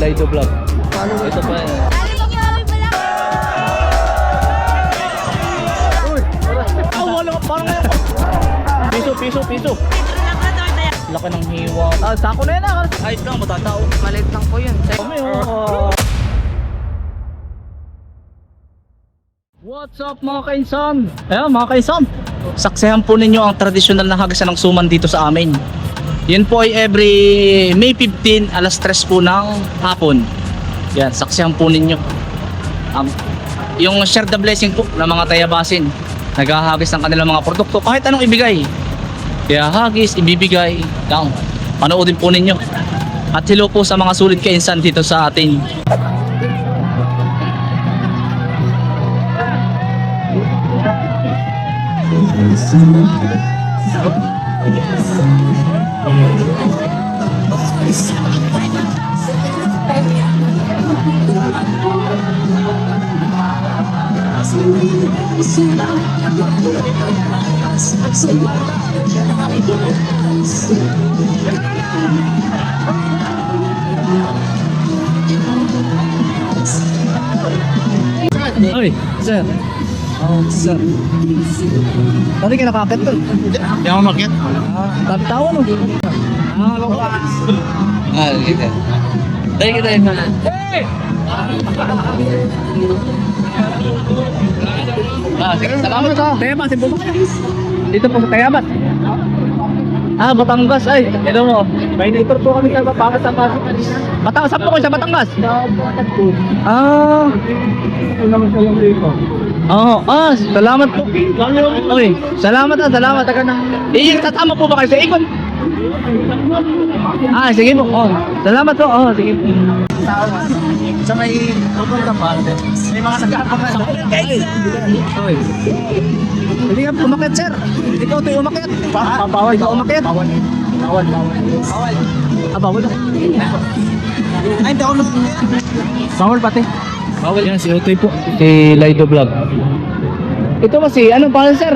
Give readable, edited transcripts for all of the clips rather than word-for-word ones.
Lido Vlog. Ito pa yan. Wala ka parang piso. Laki ng hiwa. Sako na yan Ayos lang, matatao. Maliit lang po yun. What's up mga kainsan? Ayan mga kainsan, saksihan po ninyo ang tradisyonal na hagasan ng suman dito sa amin. Yun po ay every May 15 alas 3 po ng hapon. Yan, saksihan po ninyo yung share the blessing po ng mga tayabasin. Naghahagis ng kanilang mga produkto kahit anong ibigay. Kaya hagis, ibibigay lang. Panoodin po ninyo. At hello po sa mga sulit kainsan dito sa atin. Oy, sir. Sir. Tadi ka nakakit to. Hindi ako makit. Tawa no. Gitu. Tadi kita yang mana? Hey! Sige, salamat ha. Tayabas, po ba? Dito po sa Tayabas. Batangas ay. Ito mo. May neighbor po kami sa Batangas sa Batangas po kayo sa Batangas. Ito naman sa yung dito. Salamat po. Okay, salamat. Tatama po ba kayo sa ikon? Sige po. Salamat po. Sige po. Sa may pupunta pa. May mga nag-aapakan. Oy. Hindi ka umakyat, sir. Ikaw tayo umakyat. Bawal ka umakyat. Bawal. Bawal na. Ay, hindi ako Bawal pati. Bawal yan, si Otoy po. Si Lido Vlog. Ito ba si, anong pangalan, sir?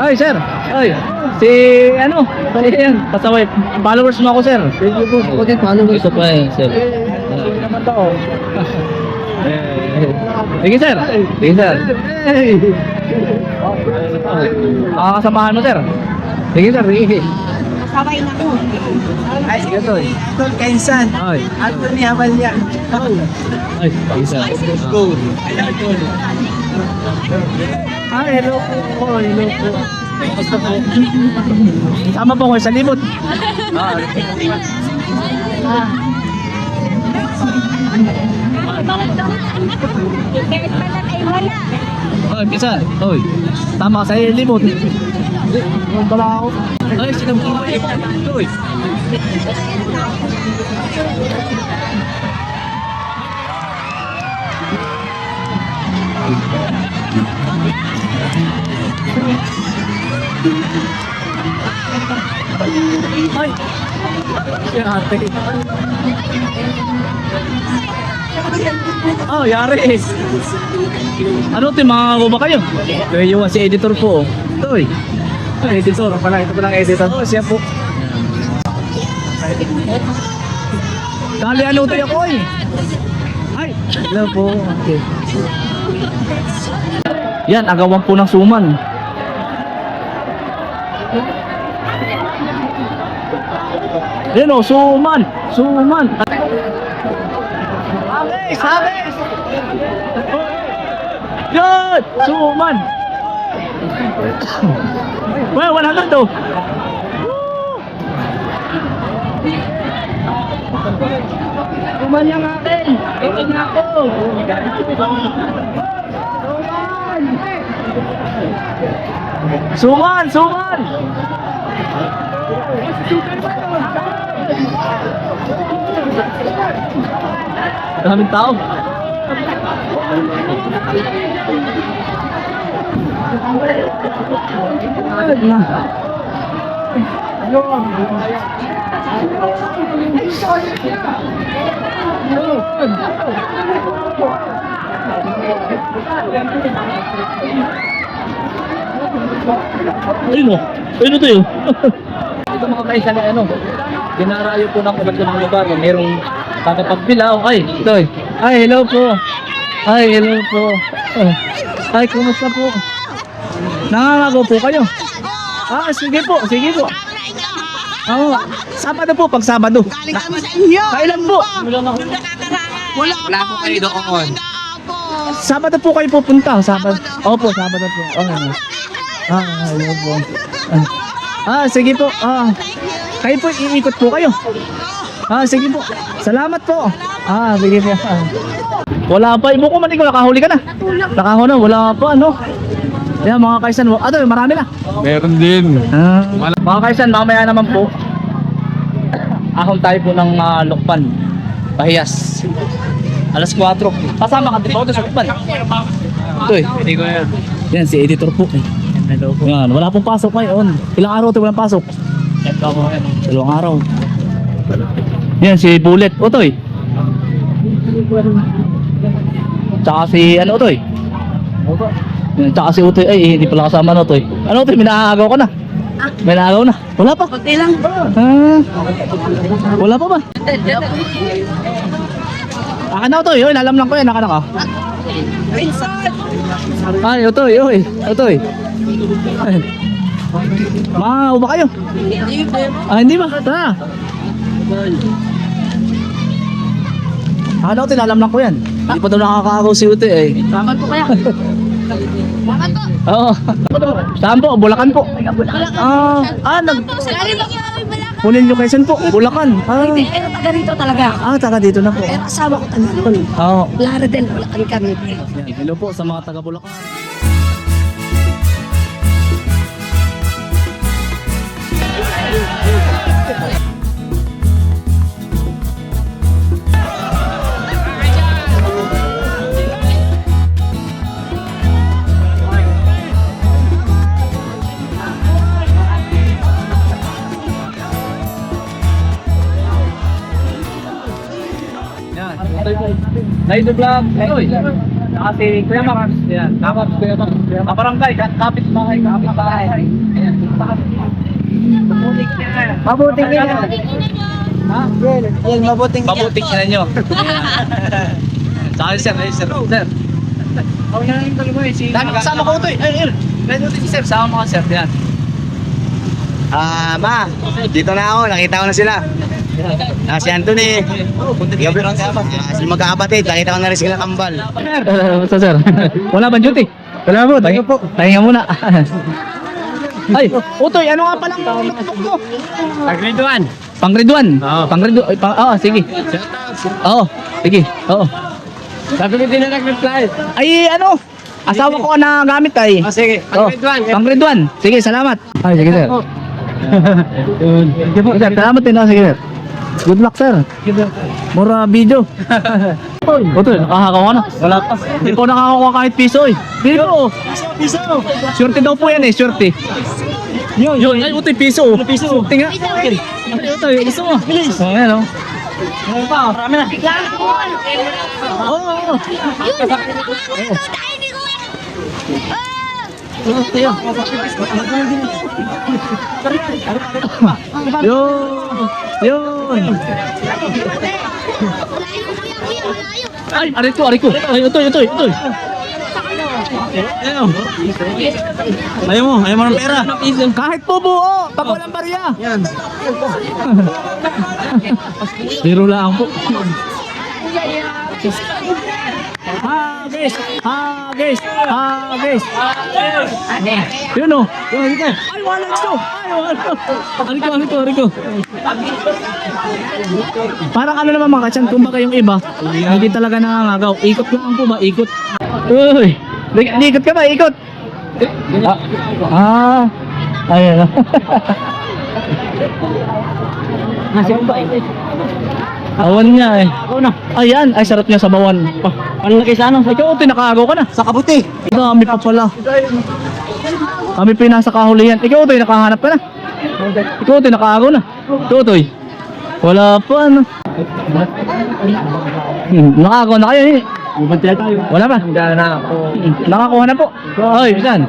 Ay, sir. Ay, si, ayan, pasaway. Followers mo ako, sir. Thank you po. Ako din, followers. Ito pa eh, sir. naman tao. Sige, sir. Kasamahan mo, sir. Sige, sir. Sabay na ko. Ay, sige to. Tol Kainsan. Ay. Anthony Avalya. Ay, sige, sir. Let's go. Hello po. Basta po. Sama po ko sa libot. Bisa. Oy. Tama ka sa libot. Bala ako. Ay, sinang po. Oy. Ay. Si ate. Yari. Ano ito, mga ba kayo? Kaya yung si editor po. Ito eh. Editor pala, ito palang editor. Siya po. Kali ano ito ako eh. Ay, hello po. Okay. Yan, agawan po ng suman. Yan o, suman. Habis! Good! Suman! Well, 100 to. Suman yung akin. Ito na ako. Suman! Daming tao. Ayun o. Ayun ito yun. Ito mga kaisa na ano. dinarayo po ng iba't ibang lugar. Merong tagapagbilaw. Ay, Toy. Ay, hello po. Ay, hello po. Ay, kumusta po? Nangangagaw po kayo? Ah, sige po, sige po. Oo, Sabado po, pag Sabado. Galing kami sa inyo. Kailan po? Wala po kayo doon. Sabado po kayo pupunta. Sabado. Opo, Sabado po. Okay. Hello po. Sige po. Kayo po, iikot po kayo. Sige po. Salamat po. Sige po. Wala pa. Ibo ko man ikaw, nakahuli ka na. Nakahuli na, wala pa, ano. Yan, mga kaisan. Marami na. Meron din. Mga kaisan, mamaya naman po. Ahon tayo po ng Lokban. Pahiyas. Alas 4. Kasama ka din po sa Lokban. Ito eh. Hindi ko yan. Yan, si editor po. Hello po. Yan, wala pong pasok ngayon. Ilang araw ito walang pasok? Dalawang araw. Yan, si Bullet. Otoy. Tsaka si, Otoy? Yan, tsaka si Utoy. Ay, hindi pala kasama Otoy. Otoy, may naaagaw ka na? May naaagaw na? Wala pa? Kunti lang. Wala pa ba? Akin na Otoy, alam lang ko yan, akin ka. Ay, Otoy, Otoy. Maaw ba kayo? Hindi ba? Tara. Ano, tinalam lang ko yan. Hindi pa daw nakakakaw si Ute eh. Salamat po kaya. Salamat po. Oo. Saan po? Bulacan po. Galing Kunin Bulacan. nyo Quezon po. Bulacan. Pero taga rito talaga. Taga dito na po. Pero kasama ko taga doon. Oo. Laredel, Bulacan kami. Yan. Hello po sa mga taga Bulacan. Live vlog. Oy. Kasi Kuya Max. Yan. Tapos Kuya Max. Kabarangay, kapit bahay, kapit bahay. Ayan. Mabuting yan. Ha? Yan, mabuting Mabuting yan nyo. Saka sir, sir. Dami kasama ko ito eh. Ayun. Meron din si sir. Sama mga sir. Yan. Ma, dito na ako. Nakita ko na sila. Si Anthony. Si magkakapatid. Nakita ko na rin sila kambal. Basta sir. Wala bang duty? Wala po. Tahinga muna. Ay, Utoy, ano nga palang notebook mo? Grade 1. Pang grade 1? Oo. Pang grade 1? Sige. Oo, sige. Oo. Sabi ko din na nag-reply. Ay, asawa ko na gamit ay. Sige. Oh, pang grade 1. Sige, salamat. Ay, sige sir. Sige po, sir. Salamat din. Sige sir. Good luck sir. Mura video. Utoy, nakahakaw ka na. Wala pa. Hindi ko nakakakuha kahit piso eh. Piso. Piso. Surte daw po yan eh, surte. Yun. Ay, Utoy, piso. Piso. Tinga. Ay, Utoy, gusto mo. Bilis. Ayan o. Ayan pa, marami na. Oo. Yun. Ay, ariko. Ay, Utoy. Ayaw mo ng pera. Kahit po buo, pag walang barya. Yan. Biro lang po. Hagis. Yun o. Ay, wala ito. Ariko. Parang ano naman mga katsan, kumbaga yung iba, hindi talaga nangangagaw. Ikot lang po ba? Ikot. Uy, ikot ka ba? Ikot. Ayan. Awan niya eh. Ayan, ay sarap niya sa bawan. Ano laki sa ano? Ikaw, tinakaagaw ka na. Sa kabuti. Dami pa pala. Kami pinasa kahulihan. Ikaw, Toy, nakahanap ka na. Ikaw, Toy, nakaagaw na. Ikaw, Toy. Wala pa, ano. Nakaagaw na kayo eh. Wala pa. Nakakuha na po. Ay, saan?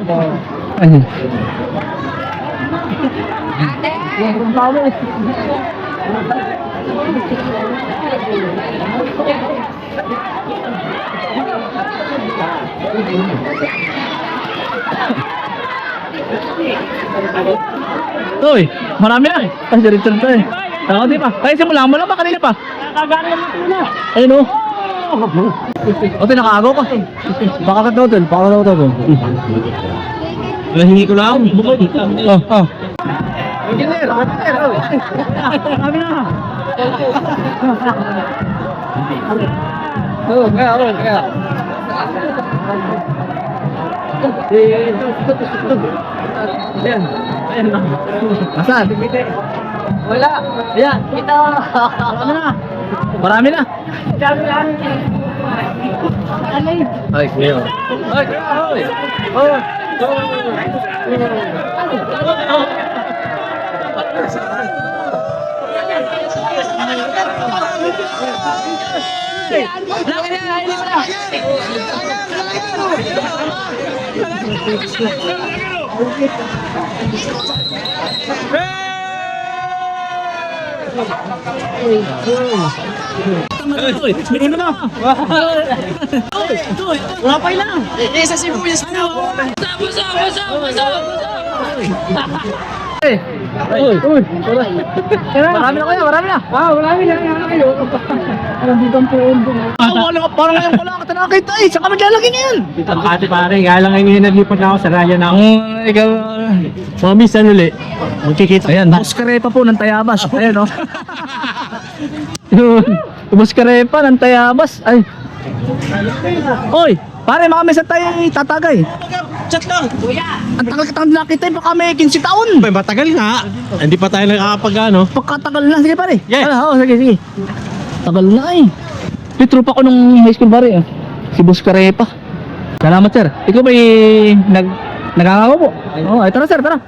Uy, marami na. Ay, diretso na to eh. Ako di pa. Ay, simula mo lang ba? Kanina pa. Kagano naman ito na. Ayun o. O, tinakaagaw ka. Baka ka daw dun. Baka ka daw dun. Nahingi ko lang. Oh, oh. Engineer, kami na. Oh, kaya. Ayan. Ayan na. Asan? Wala. Ayan. Ito. Marami na. Marami na. Dami lang. Alay. Ay, kuya. Ay, kuya. Oh. Laki na, hindi mo na. Bigyan mo na. Wala pa ilang. Isa si Buyas na. Marami na kuya, marami na. Marami na kayo. Dito ang puon doon. Parang ngayon ko lang kita nakakita eh. Saan ka maglalagay ngayon? Dito ang kati pare, kaya lang ngayon naglipat na ako sa Raya na ako. Ikaw. Mami, saan uli? Magkikita. Ayan, Buskarepa po ng Tayabas. Ayan o. Yun. Buskarepa ng Tayabas. Ay. Oy, pare, makami sa tayo tatagay. Chat lang! Ang tagal kitang nakita, baka may 15 taon. May matagal nga. Hindi pa tayo nakakapag ano. Pagkatagal na, sige pare. Yeah. Oo, sige. Tagal na eh. May tropa ko nung high school pare. Si Buskarepa. Salamat sir. Ikaw ba nagkakawa po? Oo, ito na sir, tara.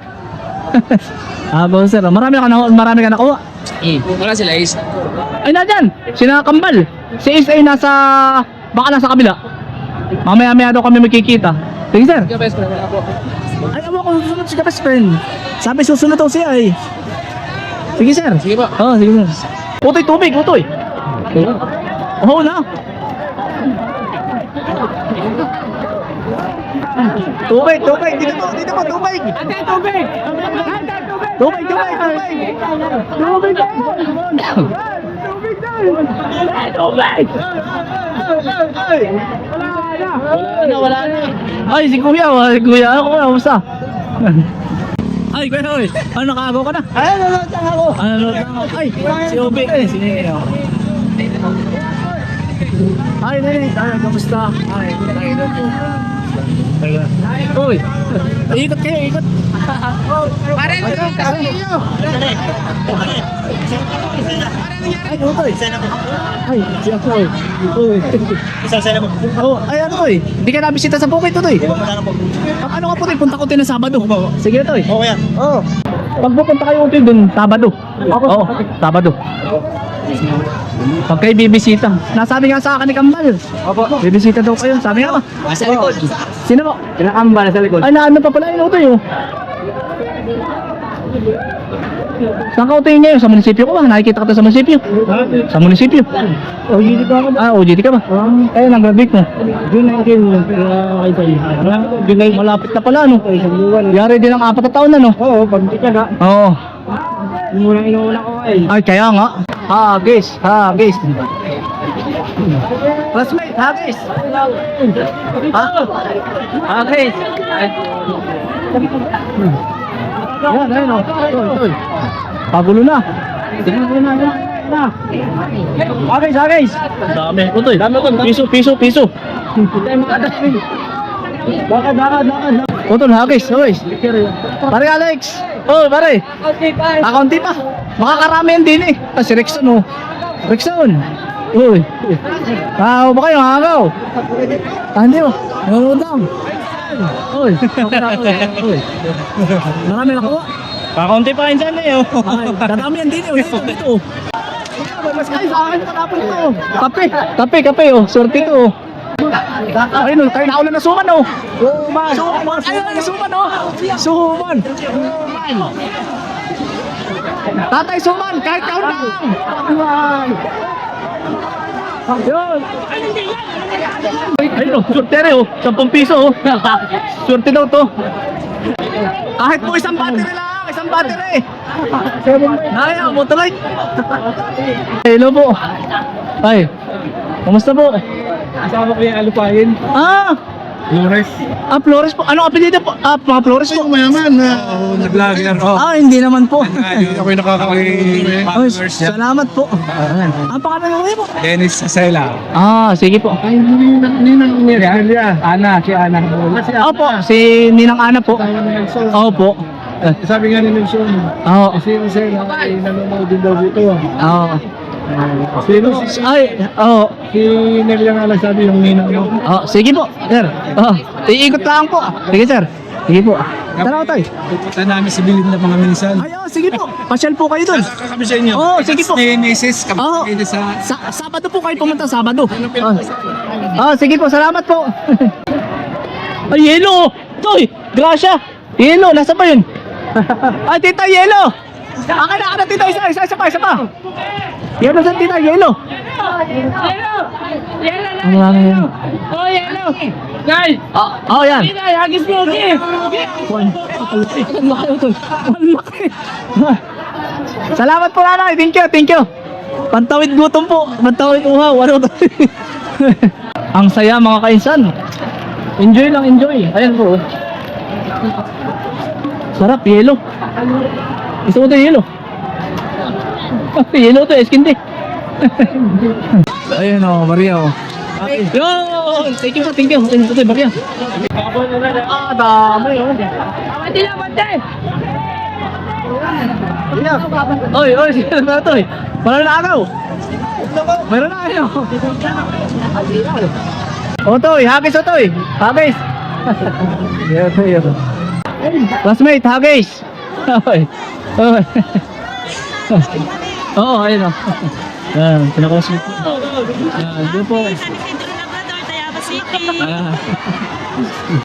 Abo sir, marami ka nakuha. Wala sila is. Ay nandyan, sina Kambal. Si Ace ay baka nasa kabila. Mamaya daw kami magkikita. Sige sir. Ay, awa ko susunod si best friend. Sabi susunod daw siya eh. Sige sir. Sige po. Oo, sige sir. Utoy, tubig, utoy. Oo na. Tubig, dito po, tubig. Tubig. Wala na. Ay, si kuya, ako, kamusta? Ay, kuya, oy. Ano, nakagaw ka na? Ay, nanonood lang ako. Ay, si Obi. Ay, nene. Ay, kamusta? Ay, uy, ikot kayo, ikot. Pare, Ay, utoy. Ay, si ako eh. Uy. Isang sena mo. Oh, ay ano to eh. Hindi ka nabisita sa Bukid to eh. Ano ka po to? Punta ko tayo ng Sabado. Sige to eh. Oo yan. Oo. Pag pupunta kayo utoy dun, Sabado. Oo, Sabado. Pag kayo bibisita. Nasabi nga sa akin ni Kambal. Opo. Bibisita daw kayo. Sabi nga ba? Nasa likod. Sino mo? Kinakamba sa likod. Ay, naano pa pala yun utoy oh. Saan ka utoy ngayon? Sa munisipyo ko ba? Nakikita ka to sa munisipyo? Sa munisipyo? OJT ka ako. Ah, OJT ka ba? Ayun, nag-graduate mo. June 19, kaya Malapit na pala, no? Yari din ang 4 na taon na, no? Oo, pag di ka na. Oo. Yung unang inuuna ko eh. Ay, kaya nga. Hagis. Classmate, hagis. Ha? Hagis. Yan, ayun, oh. Toy. Pagulo na. Hagis. Dami. Utoy. Piso. Bakad. Utol, hagis. Pare Alex. Oh, pare. Okay, bye. Kaunti pa. Makakarami yan din eh. Ah, si Rexon oh. Rexon. Uy. Tao ba kayo? Hangaw. Hindi mo. Nanonood lang. Uy. Uy. Marami nakuha. Kakaunti pa rin dyan eh. Oh. Ay, dadami yan din eh. Dito. Mas kayo sa akin patapon ito. Kape oh. Swerte ito oh. Ayun, tayo naulan na suman oh. Suman. Ayun, suman oh. Suman. Tatay Suman, kahit count lang. Yun. Ayun o, surte rin o. 10 piso o. Surte daw to. Kahit po isang battery lang, isang battery. Naya, motorite. Hello po. Ay, kamusta po? Kasama ko yung alupahin. Ah, Flores. Flores po. Anong apelyido po? Mga Flores po. Mayaman na. Nag-vlogger. Hindi naman po. Ako yung nakakawin. Ay, salamat po. Ang pangalan ng po? Dennis Sela. Sige po. Ay, ninang Nelia. Ana, si Ana. Opo, si Ninang Ana po. Opo. Sabi nga ni Nelson, Oo. si Sela ay nanonood din daw dito. Oo. Sino? Ay, oo. Si Nelia nga lang sabi yung ninang mo. Sige po, sir. Iikot lang po. Sige, sir. Sige po. Tara ko tayo. Pupunta namin si Bilin na mga minsan. Ay, sige po. Pasyal po kayo dun. Kami sa inyo. Sige po. Ni Mrs. Kami Oo. kayo sa... Sabado po kayo pumunta, Sabado. Sige po, salamat po. Ay, yelo! Toy, grasya! Yelo, nasa ba yun? Ay, tita, yelo! Akin na, tita, isa pa. Yelo sa tita, yelo! Ano lang yun? Oh, yellow! Guys! Yan. Kita, hagis mo, okay? Ang laki ito. Ang laki. Salamat po, nanay. Thank you. Pantawid gutom po. Pantawid uhaw. Ano to? Ang saya, mga kainsan. Enjoy. Ayan po. Sarap, yelo. Gusto ko ito yelo. Yelo to, eskindi. Ayun o, Maria o. Yun! Thank you. Ito, Maria. Dami o. Pati lang, pati! Oy, sino na ito eh? Wala na agaw. Meron na kayo. Toy, hagis o Toy. Hagis. Yun. Classmate, hagis. Oy. Oo, ayun o. Yan, pinakosmate po. Yan, doon po. San Isidro Labrador, Tayabas City. Ayan.